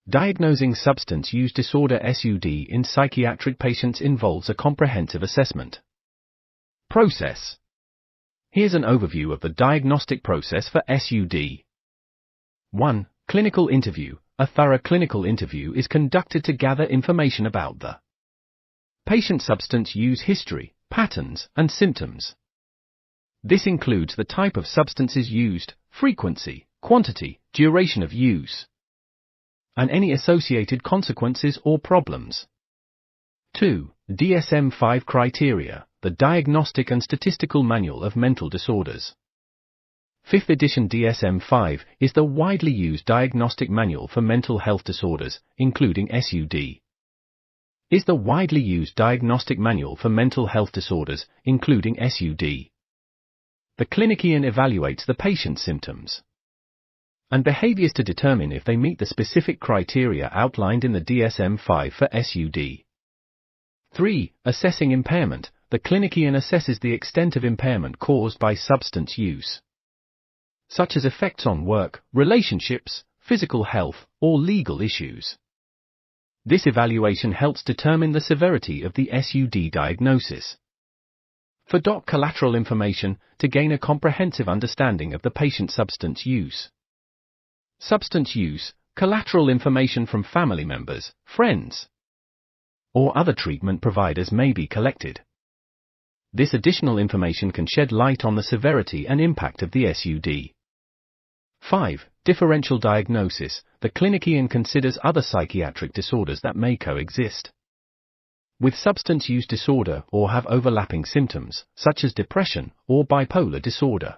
Diagnosing substance use disorder (SUD) in psychiatric patients involves a comprehensive assessment process. Here's an overview of the diagnostic process for SUD. 1. Clinical interview. A thorough clinical interview is conducted to gather information about the patient substance use history, patterns, and symptoms. This includes the type of substances used, frequency, quantity, duration of use, and any associated consequences or problems. 2. DSM-5 criteria, the Diagnostic and Statistical Manual of Mental Disorders. 5th edition DSM-5 is the widely used diagnostic manual for mental health disorders, including SUD. Is the widely used diagnostic manual for mental health disorders, including SUD. The clinician evaluates the patient's symptoms and behaviors to determine if they meet the specific criteria outlined in the DSM-5 for SUD. 3. Assessing impairment. The clinician assesses the extent of impairment caused by substance use, such as effects on work, relationships, physical health, or legal issues. This evaluation helps determine the severity of the SUD diagnosis. 4. Collateral information, to gain a comprehensive understanding of the patient's substance use. Substance use, collateral information from family members, friends, or other treatment providers may be collected. This additional information can shed light on the severity and impact of the SUD. 5. Differential diagnosis. The clinician considers other psychiatric disorders that may coexist with substance use disorder or have overlapping symptoms, such as depression or bipolar disorder.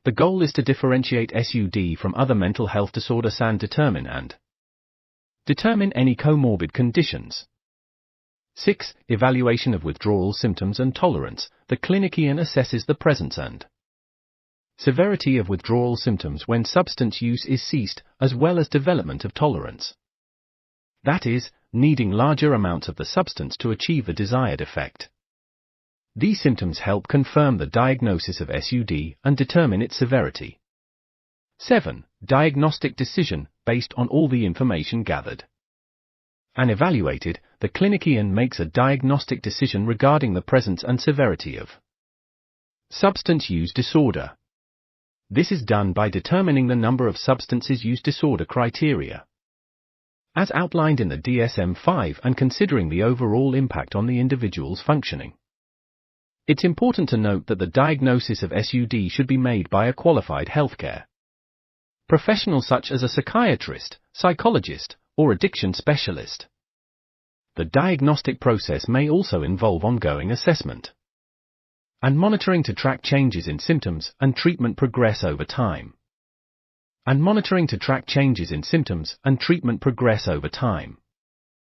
The goal is to differentiate SUD from other mental health disorders and determine any comorbid conditions. 6. Evaluation of withdrawal symptoms and tolerance. The clinician assesses the presence and severity of withdrawal symptoms when substance use is ceased, as well as development of tolerance. That is, needing larger amounts of the substance to achieve the desired effect. These symptoms help confirm the diagnosis of SUD and determine its severity. 7. Diagnostic decision, based on all the information gathered and evaluated, the clinician makes a diagnostic decision regarding the presence and severity of substance use disorder. This is done by determining the number of substances use disorder criteria, as outlined in the DSM-5, and considering the overall impact on the individual's functioning. It's important to note that the diagnosis of SUD should be made by a qualified healthcare professional such as a psychiatrist, psychologist, or addiction specialist. The diagnostic process may also involve ongoing assessment and monitoring to track changes in symptoms and treatment progress over time.